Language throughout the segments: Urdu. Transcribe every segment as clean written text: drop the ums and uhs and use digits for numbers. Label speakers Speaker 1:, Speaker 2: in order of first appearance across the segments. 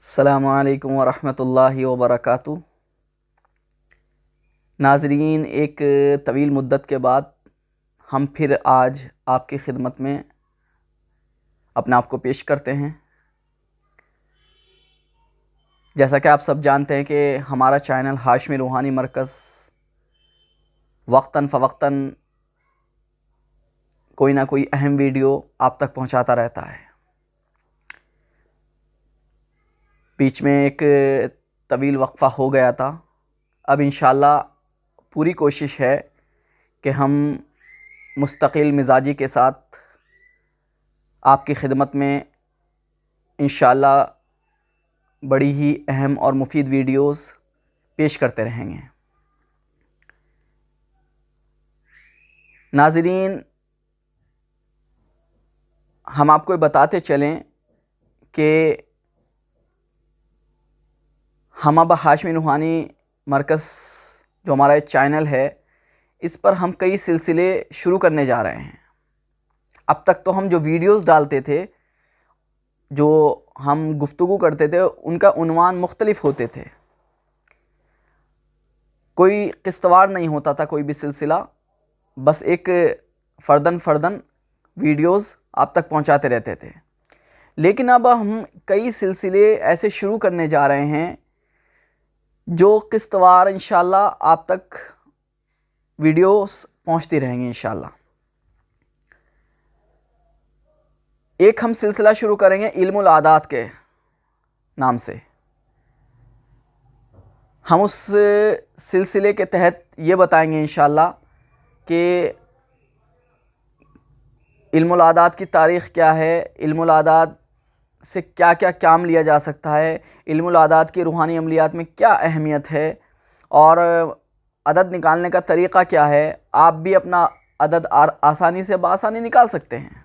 Speaker 1: السلام علیکم ورحمۃ اللہ وبرکاتہ۔ ناظرین، ایک طویل مدت کے بعد ہم پھر آج آپ کی خدمت میں اپنے آپ کو پیش کرتے ہیں۔ جیسا کہ آپ سب جانتے ہیں کہ ہمارا چینل ہاشمی روحانی مرکز وقتاً فوقتاً کوئی نہ کوئی اہم ویڈیو آپ تک پہنچاتا رہتا ہے۔ بیچ میں ایک طویل وقفہ ہو گیا تھا۔ اب انشاءاللہ پوری کوشش ہے کہ ہم مستقل مزاجی کے ساتھ آپ کی خدمت میں انشاءاللہ بڑی ہی اہم اور مفید ویڈیوز پیش کرتے رہیں گے۔ ناظرین، ہم آپ کو بتاتے چلیں کہ ہم اب ہاشمی روحانی مرکز جو ہمارا چینل ہے، اس پر ہم کئی سلسلے شروع کرنے جا رہے ہیں۔ اب تک تو ہم جو ویڈیوز ڈالتے تھے، جو ہم گفتگو کرتے تھے، ان کا عنوان مختلف ہوتے تھے۔ کوئی قسط وار نہیں ہوتا تھا کوئی بھی سلسلہ، بس ایک فرداً ویڈیوز آپ تک پہنچاتے رہتے تھے۔ لیکن اب ہم کئی سلسلے ایسے شروع کرنے جا رہے ہیں جو قسط وار انشاءاللہ آپ تک ویڈیوز پہنچتی رہیں گی انشاءاللہ۔ ایک ہم سلسلہ شروع کریں گے علم العادات کے نام سے۔ ہم اس سلسلے کے تحت یہ بتائیں گے انشاءاللہ کہ علم العادات کی تاریخ کیا ہے، علم العادات سے کیا کیا کام لیا جا سکتا ہے، علم العادات کی روحانی عملیات میں کیا اہمیت ہے، اور عدد نکالنے کا طریقہ کیا ہے۔ آپ بھی اپنا عدد آسانی سے بآسانی نکال سکتے ہیں۔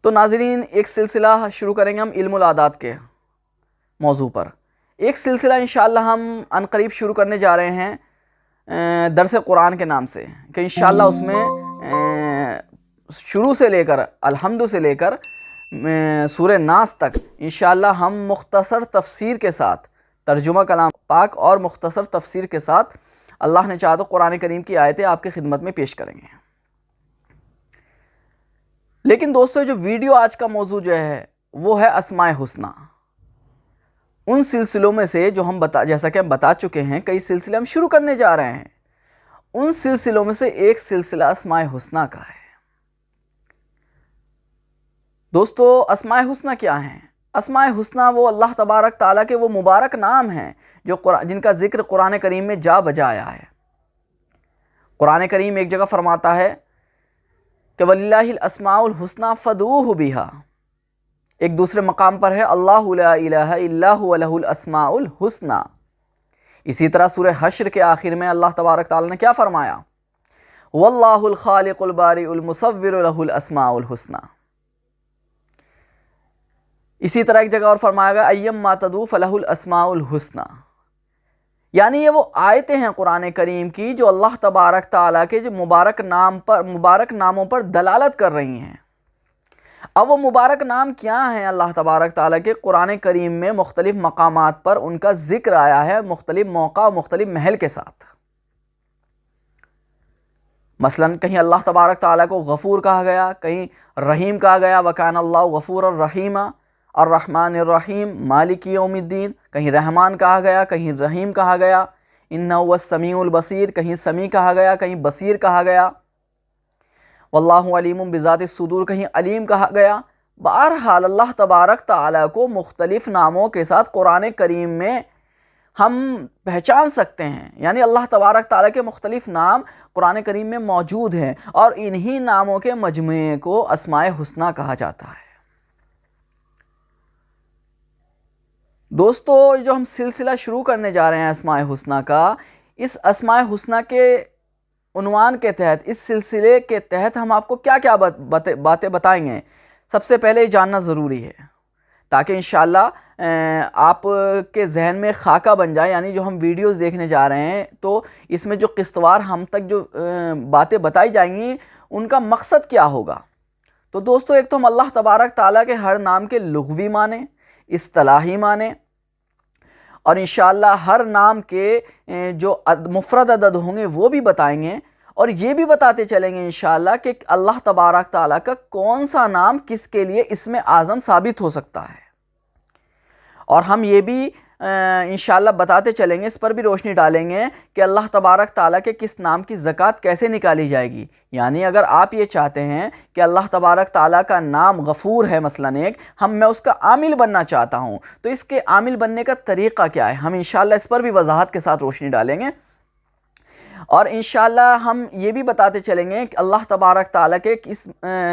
Speaker 1: تو ناظرین، ایک سلسلہ شروع کریں گے ہم علم العادات کے موضوع پر۔ ایک سلسلہ انشاءاللہ ہم عنقریب شروع کرنے جا رہے ہیں درس قرآن کے نام سے، کہ انشاءاللہ اس میں شروع سے لے کر الحمد سے لے کر سورہ ناس تک انشاءاللہ ہم مختصر تفسیر کے ساتھ، ترجمہ کلام پاک اور مختصر تفسیر کے ساتھ اللہ نے چاہا تو قرآن کریم کی آیتیں آپ کی خدمت میں پیش کریں گے۔ لیکن دوستو، جو ویڈیو آج کا موضوع جو ہے وہ ہے اسماء حسنی۔ ان سلسلوں میں سے جو جیسا کہ ہم بتا چکے ہیں، کئی سلسلے ہم شروع کرنے جا رہے ہیں، ان سلسلوں میں سے ایک سلسلہ اسماء حسنی کا ہے۔ دوستو، اسماء حسنی کیا ہیں؟ اسماء حسنی وہ اللہ تبارک تعالیٰ کے وہ مبارک نام ہیں جن کا ذکر قرآن کریم میں جا بجا آیا ہے۔ قرآن کریم ایک جگہ فرماتا ہے کہ وَلِلَّهِ الْأَسْمَاءُ الْحُسْنَى فَادْعُوهُ بِهَا۔ ایک دوسرے مقام پر ہے اللہ لا الہ الا هو له الاسماء الحسنى۔ اسی طرح سورہ حشر کے آخر میں اللہ تبارک تعالیٰ نے کیا فرمایا؟ وَاللَّهُ الْخَالِقُ الْبَارِئُ الْمُصَوِّرُ لَهُ الْأَسْمَاءُ الْحُسْنَى۔ اسی طرح ایک جگہ اور فرمایا گیا اَيَّمَّا تَدْعُوا فَلَهُ الْأَسْمَاءُ الْحُسْنَى۔ یعنی یہ وہ آیتیں ہیں قرآن کریم کی جو اللہ تبارک تعالیٰ کے جو مبارک ناموں پر دلالت کر رہی ہیں۔ اب وہ مبارک نام کیا ہیں اللہ تبارک تعالیٰ کے؟ قرآن کریم میں مختلف مقامات پر ان کا ذکر آیا ہے، مختلف موقع و مختلف محل کے ساتھ۔ مثلا کہیں اللہ تبارک تعالیٰ کو غفور کہا گیا، کہیں رحیم کہا گیا، وَكَانَ اللَّهُ غَفُورًا رَحِيمًا، الرحمن الرحیم، مالک یوم الدین، کہیں رحمان کہا گیا، کہیں رحیم کہا گیا، اِنَّهُ هُوَ السَّمِيعُ الْبَصِيرُ، کہیں سمیع کہا گیا، کہیں بصیر کہا گیا، واللہ علیم بذات الصدور، کہیں علیم کہا گیا۔ بہرحال اللہ تبارک تعالیٰ کو مختلف ناموں کے ساتھ قرآن کریم میں ہم پہچان سکتے ہیں، یعنی اللہ تبارک تعالیٰ کے مختلف نام قرآن کریم میں موجود ہیں، اور انہی ناموں کے مجموعے کو اسماء حسنی کہا جاتا ہے۔ دوستو، جو ہم سلسلہ شروع کرنے جا رہے ہیں اسماء حسنی کا، اس اسماء حسنی کے عنوان کے تحت، اس سلسلے کے تحت ہم آپ کو کیا کیا باتیں بتائیں گے، سب سے پہلے یہ جاننا ضروری ہے تاکہ انشاءاللہ آپ کے ذہن میں خاکہ بن جائے، یعنی جو ہم ویڈیوز دیکھنے جا رہے ہیں تو اس میں جو قسط وار ہم تک جو باتیں بتائی جائیں گی ان کا مقصد کیا ہوگا۔ تو دوستو ایک تو ہم اللہ تبارک تعالیٰ کے ہر نام کے لغوی معنی، اصطلاحی معنی، اور انشاءاللہ ہر نام کے جو مفرد عدد ہوں گے وہ بھی بتائیں گے، اور یہ بھی بتاتے چلیں گے انشاءاللہ کہ اللہ تبارک تعالیٰ کا کون سا نام کس کے لیے اسم اعظم ثابت ہو سکتا ہے، اور ہم یہ بھی انشاءاللہ بتاتے چلیں گے، اس پر بھی روشنی ڈالیں گے کہ اللہ تبارک تعالیٰ کے کس نام کی زکوٰۃ کیسے نکالی جائے گی۔ یعنی اگر آپ یہ چاہتے ہیں کہ اللہ تبارک تعالیٰ کا نام غفور ہے مثلاً میں اس کا عامل بننا چاہتا ہوں، تو اس کے عامل بننے کا طریقہ کیا ہے، ہم انشاءاللہ اس پر بھی وضاحت کے ساتھ روشنی ڈالیں گے، اور انشاءاللہ ہم یہ بھی بتاتے چلیں گے کہ اللہ تبارک تعالیٰ کے کس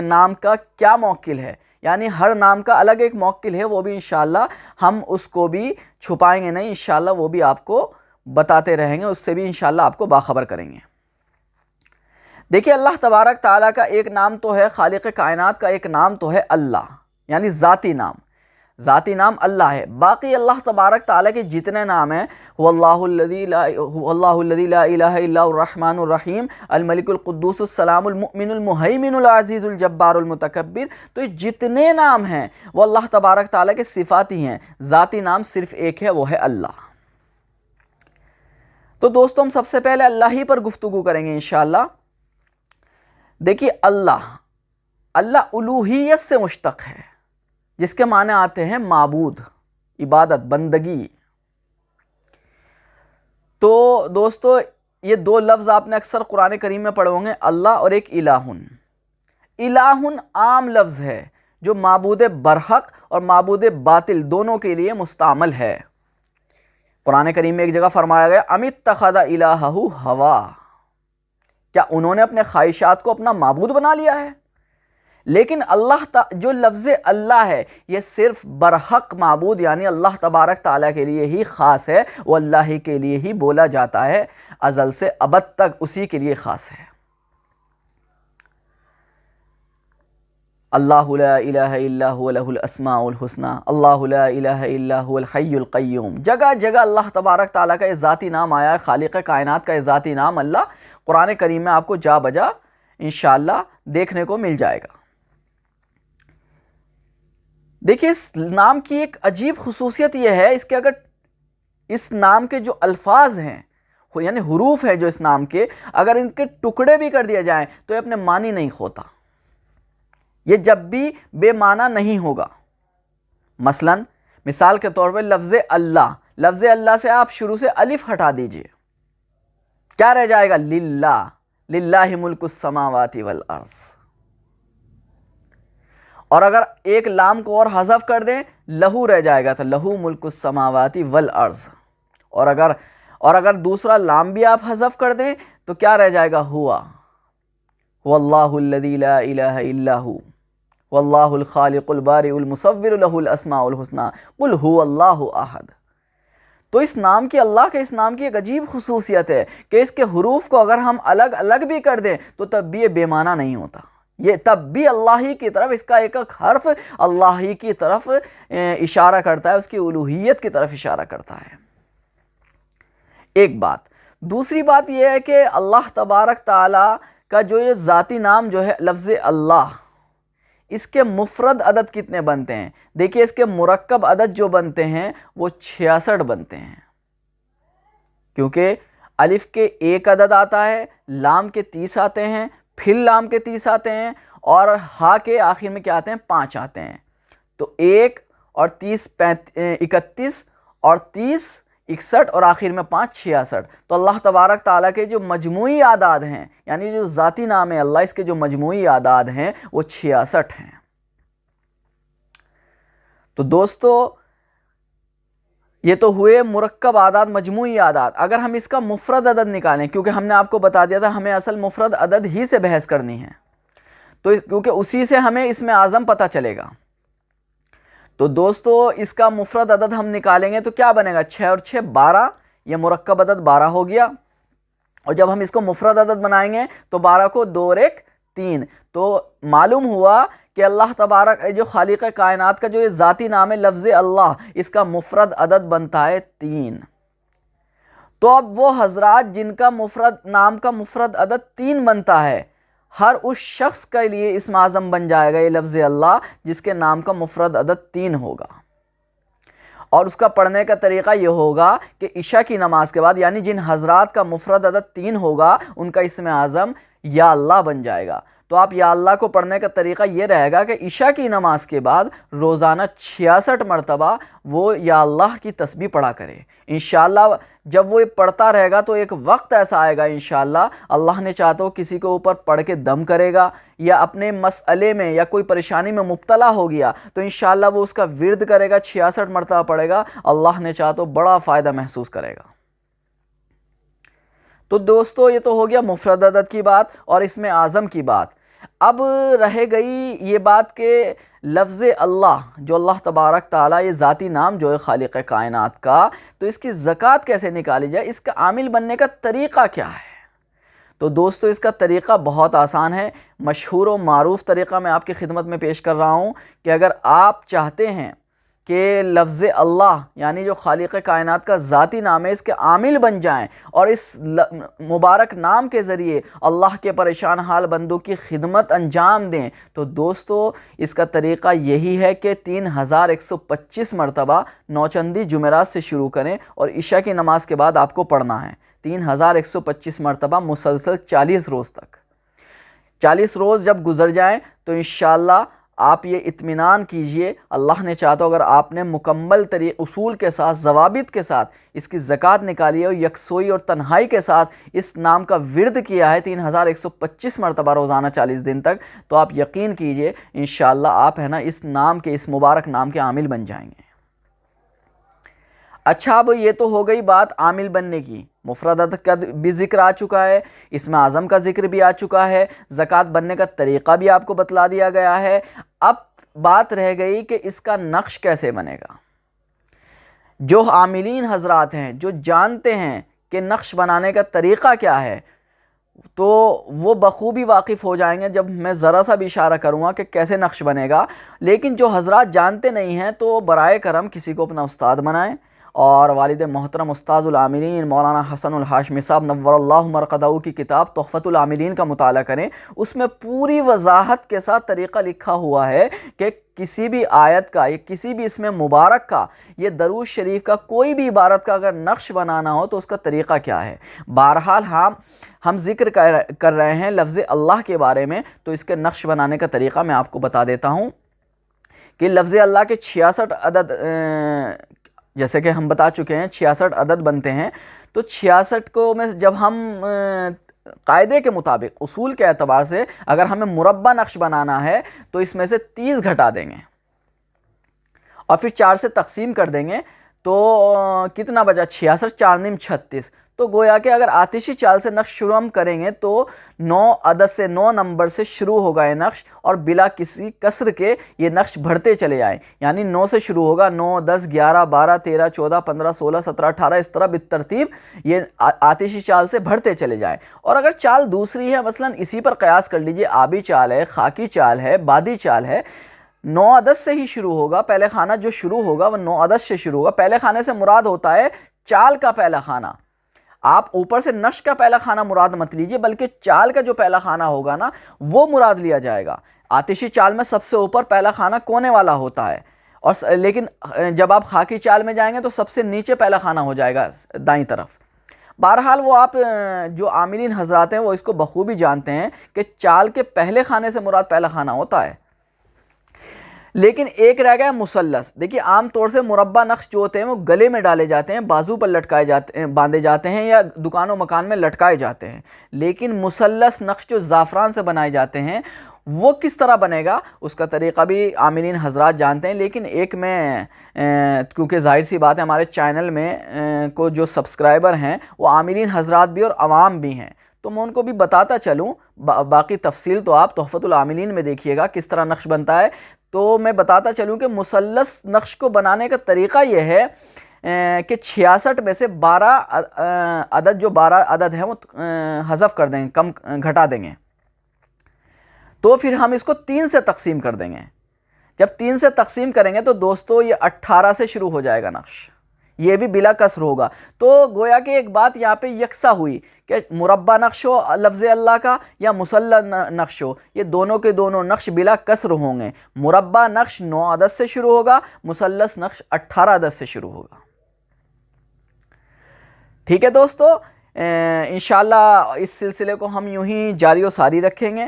Speaker 1: نام کا کیا موکل ہے، یعنی ہر نام کا الگ ایک موکل ہے، وہ بھی انشاءاللہ ہم اس کو بھی چھپائیں گے نہیں، انشاءاللہ وہ بھی آپ کو بتاتے رہیں گے، اس سے بھی انشاءاللہ آپ کو باخبر کریں گے۔ دیکھیے اللہ تبارک تعالیٰ کا ایک نام تو ہے، خالق کائنات کا ایک نام تو ہے اللہ، یعنی ذاتی نام اللہ ہے۔ باقی اللہ تبارک تعالیٰ کے جتنے نام ہیں، هو اللہ الذی لا الہ الا هو الرحمن الرحیم، الملک القدوس السلام المؤمن المہیمن العزیز الجبار المتکبر، تو یہ جتنے نام ہیں وہ اللہ تبارک تعالیٰ کے صفاتی ہیں، ذاتی نام صرف ایک ہے، وہ ہے اللہ۔ تو دوستو ہم سب سے پہلے اللہ ہی پر گفتگو کریں گے انشاءاللہ۔ دیکھیے اللہ الوہیت سے مشتق ہے، جس کے معنی آتے ہیں معبود، عبادت، بندگی۔ تو دوستو یہ دو لفظ آپ نے اکثر قرآن کریم میں پڑھے ہوں گے، اللہ اور ایک الہن۔ الہن عام لفظ ہے جو معبود برحق اور معبود باطل دونوں کے لیے مستعمل ہے۔ قرآن کریم میں ایک جگہ فرمایا گیا ام اتخذ الہہ ہوا، کیا انہوں نے اپنے خواہشات کو اپنا معبود بنا لیا ہے؟ لیکن جو لفظ اللہ ہے یہ صرف برحق معبود یعنی اللہ تبارک تعالیٰ کے لیے ہی خاص ہے، وہ اللہ ہی کے لیے ہی بولا جاتا ہے، ازل سے ابد تک اسی کے لیے خاص ہے۔ اللہ لا الہ الا هو له الاسماء الحسنى، اللہ لا الہ الا هو الحی القیوم۔ جگہ جگہ اللہ تبارک تعالیٰ کا یہ ذاتی نام آیا ہے، خالق کائنات کا یہ ذاتی نام اللہ قرآن کریم میں آپ کو جا بجا انشاءاللہ دیکھنے کو مل جائے گا۔ دیکھیے اس نام کی ایک عجیب خصوصیت یہ ہے، اس نام کے جو الفاظ ہیں یعنی حروف ہیں جو اس نام کے، اگر ان کے ٹکڑے بھی کر دیا جائیں تو یہ اپنے معنی نہیں کھوتا، یہ جب بھی بے معنی نہیں ہوگا۔ مثال کے طور پر لفظ اللہ سے آپ شروع سے الف ہٹا دیجئے، کیا رہ جائے گا؟ للہ ملک السماوات والارض۔ اور اگر ایک لام کو اور حذف کر دیں لہو رہ جائے گا، تو لہو ملک السماوات والارض۔ اور اگر دوسرا لام بھی آپ حذف کر دیں تو کیا رہ جائے گا؟ ہوا واللہ الذی لا الہ الا ہو واللہ الخالق البارئ المصور لہ الاسماء الحسنى قل هو اللہ احد۔ تو اس نام کی ایک عجیب خصوصیت ہے کہ اس کے حروف کو اگر ہم الگ الگ بھی کر دیں تو تب بھی یہ بے معنی نہیں ہوتا، یہ تب بھی اللہ ہی کی طرف، اس کا ایک ایک حرف اللہ ہی کی طرف اشارہ کرتا ہے، اس کی الوہیت کی طرف اشارہ کرتا ہے۔ ایک بات۔ دوسری بات یہ ہے کہ اللہ تبارک تعالیٰ کا جو یہ ذاتی نام جو ہے لفظ اللہ، اس کے مفرد عدد کتنے بنتے ہیں؟ دیکھیے اس کے مرکب عدد جو بنتے ہیں وہ 66 بنتے ہیں، کیونکہ الف کے ایک عدد آتا ہے، لام کے 30 آتے ہیں، پھر لام کے 30 آتے ہیں، اور ہا کے آخر میں کیا آتے ہیں؟ 5 آتے ہیں۔ تو 1 اور 30 31 اور 30 61 اور آخر میں 5 66۔ تو اللہ تبارک تعالیٰ کے جو مجموعی اعداد ہیں، یعنی جو ذاتی نام ہے اللہ، اس کے جو مجموعی اعداد ہیں وہ 66 ہیں۔ تو دوستو یہ تو ہوئے مرکب اعداد، مجموعی اعداد۔ اگر ہم اس کا مفرد عدد نکالیں، کیونکہ ہم نے آپ کو بتا دیا تھا ہمیں اصل مفرد عدد ہی سے بحث کرنی ہے، تو کیونکہ اسی سے ہمیں اسم اعظم پتہ چلے گا، تو دوستو اس کا مفرد عدد ہم نکالیں گے تو کیا بنے گا؟ 6 اور 6 12، یہ مرکب عدد 12 ہو گیا، اور جب ہم اس کو مفرد عدد بنائیں گے تو 12 کو 2 اور 1 3، تو معلوم ہوا کہ اللہ تبارک جو خالق کائنات کا جو یہ ذاتی نام ہے لفظ اللہ، اس کا مفرد عدد بنتا ہے 3۔ تو اب وہ حضرات جن کا نام کا مفرد عدد 3 بنتا ہے، ہر اس شخص کے لیے اسم اعظم بن جائے گا یہ لفظ اللہ جس کے نام کا مفرد عدد 3 ہوگا۔ اور اس کا پڑھنے کا طریقہ یہ ہوگا کہ عشاء کی نماز کے بعد، یعنی جن حضرات کا مفرد عدد 3 ہوگا ان کا اسم اعظم یا اللہ بن جائے گا۔ تو آپ یا اللہ کو پڑھنے کا طریقہ یہ رہے گا کہ عشاء کی نماز کے بعد روزانہ 66 مرتبہ وہ یا اللہ کی تسبیح پڑھا کرے۔ انشاءاللہ جب وہ پڑھتا رہے گا تو ایک وقت ایسا آئے گا انشاءاللہ، اللہ نے چاہا تو کسی کے اوپر پڑھ کے دم کرے گا یا اپنے مسئلے میں یا کوئی پریشانی میں مبتلا ہو گیا تو انشاءاللہ وہ اس کا ورد کرے گا، 66 مرتبہ پڑھے گا، اللہ نے چاہا تو بڑا فائدہ محسوس کرے گا۔ تو دوستو یہ تو ہو گیا مفرد عدد کی بات اور اسم اعظم کی بات۔ اب رہ گئی یہ بات کہ لفظ اللہ جو اللہ تبارک تعالیٰ، یہ ذاتی نام جو ہے خالق کائنات کا، تو اس کی زکوٰۃ کیسے نکالی جائے، اس کا عامل بننے کا طریقہ کیا ہے؟ تو دوستو اس کا طریقہ بہت آسان ہے، مشہور و معروف طریقہ میں آپ کی خدمت میں پیش کر رہا ہوں کہ اگر آپ چاہتے ہیں کہ لفظ اللہ یعنی جو خالق کائنات کا ذاتی نام ہے اس کے عامل بن جائیں اور اس مبارک نام کے ذریعے اللہ کے پریشان حال بندوں کی خدمت انجام دیں، تو دوستو اس کا طریقہ یہی ہے کہ 3125 مرتبہ نوچندی جمعرات سے شروع کریں اور عشاء کی نماز کے بعد آپ کو پڑھنا ہے 3125 مرتبہ مسلسل 40 روز تک۔ 40 روز جب گزر جائیں تو انشاءاللہ آپ یہ اطمینان کیجئے، اللہ نے چاہا تو اگر آپ نے مکمل اصول کے ساتھ، ضوابط کے ساتھ اس کی زکوٰۃ نکالی ہے اور یکسوئی اور تنہائی کے ساتھ اس نام کا ورد کیا ہے 3125 مرتبہ روزانہ 40 دن تک، تو آپ یقین کیجئے انشاءاللہ آپ اس نام کے، اس مبارک نام کے عامل بن جائیں گے۔ اچھا اب یہ تو ہو گئی بات عامل بننے کی، مفرد عدد کا بھی ذکر آ چکا ہے، اسم اعظم کا ذکر بھی آ چکا ہے، زکوٰۃ بننے کا طریقہ بھی آپ کو بتلا دیا گیا ہے۔ اب بات رہ گئی کہ اس کا نقش کیسے بنے گا۔ جو عاملین حضرات ہیں، جو جانتے ہیں کہ نقش بنانے کا طریقہ کیا ہے، تو وہ بخوبی واقف ہو جائیں گے جب میں ذرا سا بھی اشارہ کروں گا کہ کیسے نقش بنے گا۔ لیکن جو حضرات جانتے نہیں ہیں تو برائے کرم کسی کو اپنا استاد بنائیں اور والد محترم استاذ العاملین مولانا حسن الہاشمی صاحب نور اللہ مرقدہ کی کتاب تحفۃ العاملین کا مطالعہ کریں، اس میں پوری وضاحت کے ساتھ طریقہ لکھا ہوا ہے کہ کسی بھی آیت کا یا کسی بھی اسم مبارک کا، یہ درود شریف کا کوئی بھی عبارت کا اگر نقش بنانا ہو تو اس کا طریقہ کیا ہے۔ بہرحال ہم ذکر کر رہے ہیں لفظ اللہ کے بارے میں، تو اس کے نقش بنانے کا طریقہ میں آپ کو بتا دیتا ہوں کہ لفظ اللہ کے 66 عدد، جیسے کہ ہم بتا چکے ہیں 66 عدد بنتے ہیں، تو 66 کو میں جب ہم قاعدے کے مطابق اصول کے اعتبار سے اگر ہمیں مربع نقش بنانا ہے تو اس میں سے 30 گھٹا دیں گے اور پھر 4 سے تقسیم کر دیں گے، تو کتنا بچا 66، 4 نیم 36۔ تو گویا کہ اگر آتشی چال سے نقش شروع ہم کریں گے تو 9 عدد سے، 9 نمبر سے شروع ہوگا یہ نقش اور بلا کسی کسر کے یہ نقش بڑھتے چلے جائیں، یعنی 9 سے شروع ہوگا، 9، 10، 11، 12، 13، 14، 15، 16، 17، 18، اس طرح بالترتیب یہ آتشی چال سے بڑھتے چلے جائیں۔ اور اگر چال دوسری ہے، مثلا اسی پر قیاس کر لیجئے، آبی چال ہے، خاکی چال ہے، بادی چال ہے، 9 عدد سے ہی شروع ہوگا، پہلے خانہ جو شروع ہوگا وہ 9 عدد سے شروع ہوگا۔ پہلے خانے سے مراد ہوتا ہے چال کا پہلا خانہ، آپ اوپر سے نقش کا پہلا خانہ مراد مت لیجئے، بلکہ چال کا جو پہلا خانہ ہوگا نا وہ مراد لیا جائے گا۔ آتشی چال میں سب سے اوپر پہلا خانہ کونے والا ہوتا ہے، اور لیکن جب آپ خاکی چال میں جائیں گے تو سب سے نیچے پہلا خانہ ہو جائے گا دائیں طرف۔ بہرحال وہ آپ جو عاملین حضرات ہیں وہ اس کو بخوبی جانتے ہیں کہ چال کے پہلے خانے سے مراد پہلا خانہ ہوتا ہے۔ لیکن ایک رہ گیا مثلث۔ دیکھیے عام طور سے مربع نقش جو ہوتے ہیں وہ گلے میں ڈالے جاتے ہیں، بازو پر لٹکائے جاتے ہیں، باندھے جاتے ہیں یا دکان و مکان میں لٹکائے جاتے ہیں۔ لیکن مثلث نقش جو زعفران سے بنائے جاتے ہیں وہ کس طرح بنے گا، اس کا طریقہ بھی عاملین حضرات جانتے ہیں۔ لیکن ایک میں کیونکہ ظاہر سی بات ہے ہمارے چینل میں کو جو سبسکرائبر ہیں وہ عاملین حضرات بھی اور عوام بھی ہیں، تو میں ان کو بھی بتاتا چلوں، باقی تفصیل تو آپ تحفۃ العاملین میں دیکھیے گا کس طرح نقش بنتا ہے۔ تو میں بتاتا چلوں کہ مثلث نقش کو بنانے کا طریقہ یہ ہے کہ 66 میں سے 12 عدد، جو 12 عدد ہیں وہ حذف کر دیں گے، کم گھٹا دیں گے، تو پھر ہم اس کو 3 سے تقسیم کر دیں گے۔ جب 3 سے تقسیم کریں گے تو دوستو یہ 18 سے شروع ہو جائے گا نقش، یہ بھی بلا کسر ہوگا۔ تو گویا کہ ایک بات یہاں پہ یکساں ہوئی کہ مربع نقش ہو لفظ اللہ کا یا مثلث نقش ہو، یہ دونوں کے دونوں نقش بلا کسر ہوں گے۔ مربع نقش 9 عدد سے شروع ہوگا، مثلث نقش 18 عدد سے شروع ہوگا۔ ٹھیک ہے دوستو، انشاءاللہ اس سلسلے کو ہم یوں ہی جاری و ساری رکھیں گے۔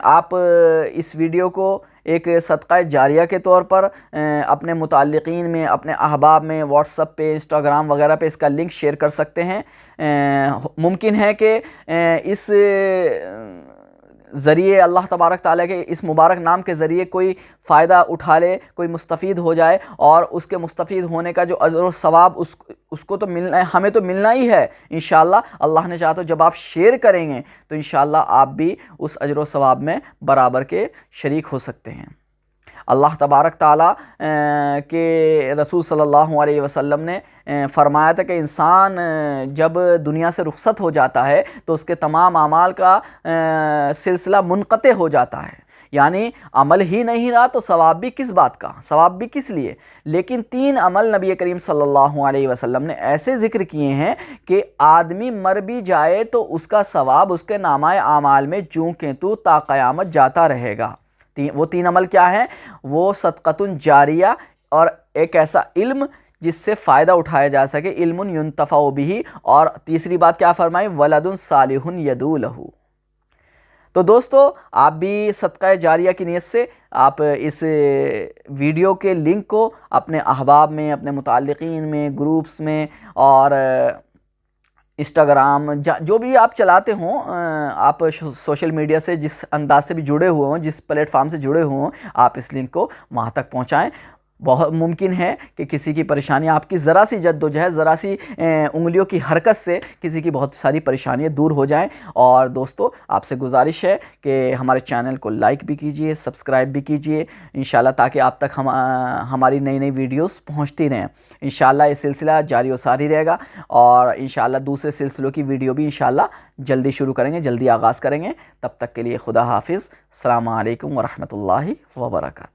Speaker 1: آپ اس ویڈیو کو ایک صدقہ جاریہ کے طور پر اپنے متعلقین میں، اپنے احباب میں، واٹس ایپ پہ، انسٹاگرام وغیرہ پہ اس کا لنک شیئر کر سکتے ہیں۔ ممکن ہے کہ اس ذریعے اللہ تبارک تعالیٰ کے اس مبارک نام کے ذریعے کوئی فائدہ اٹھا لے، کوئی مستفید ہو جائے، اور اس کے مستفید ہونے کا جو اجر و ثواب اس کو تو ملنا ہے، ہمیں تو ملنا ہی ہے انشاءاللہ۔ اللہ نے چاہا تو جب آپ شیئر کریں گے تو انشاءاللہ آپ بھی اس اجر و ثواب میں برابر کے شریک ہو سکتے ہیں۔ اللہ تبارک تعالیٰ کے رسول صلی اللہ علیہ وسلم نے فرمایا تھا کہ انسان جب دنیا سے رخصت ہو جاتا ہے تو اس کے تمام اعمال کا سلسلہ منقطع ہو جاتا ہے، یعنی عمل ہی نہیں رہا تو ثواب بھی کس بات کا، ثواب بھی کس لیے۔ لیکن 3 عمل نبی کریم صلی اللہ علیہ وسلم نے ایسے ذکر کیے ہیں کہ آدمی مر بھی جائے تو اس کا ثواب اس کے نامہ اعمال میں جوں کہ تو تا قیامت جاتا رہے گا۔ وہ 3 عمل کیا ہیں؟ وہ صدقۃ جاریہ، اور ایک ایسا علم جس سے فائدہ اٹھایا جا سکے، علم ینتفع بہ، اور تیسری بات کیا فرمائی؟ ولد صالح یدعو لہ۔ تو دوستو آپ بھی صدقہ جاریہ کی نیت سے آپ اس ویڈیو کے لنک کو اپنے احباب میں، اپنے متعلقین میں، گروپس میں، اور انسٹاگرام جو بھی آپ چلاتے ہوں، آپ سوشل میڈیا سے جس انداز سے بھی جڑے ہوئے ہوں، جس پلیٹ فارم سے جڑے ہوئے ہوں، آپ اس لنک کو وہاں تک پہنچائیں۔ بہت ممکن ہے کہ کسی کی پریشانی، آپ کی ذرا سی جدوجہد، ذرا سی انگلیوں کی حرکت سے کسی کی بہت ساری پریشانیاں دور ہو جائیں۔ اور دوستو آپ سے گزارش ہے کہ ہمارے چینل کو لائک بھی کیجئے، سبسکرائب بھی کیجئے انشاءاللہ، تاکہ آپ تک ہماری نئی نئی ویڈیوز پہنچتی رہیں۔ انشاءاللہ یہ سلسلہ جاری و ساری رہے گا، اور انشاءاللہ دوسرے سلسلوں کی ویڈیو بھی انشاءاللہ جلدی شروع کریں گے، جلدی آغاز کریں گے۔ تب تک کے لیے خدا حافظ، السلام علیکم ورحمۃ اللہ وبرکاتہ۔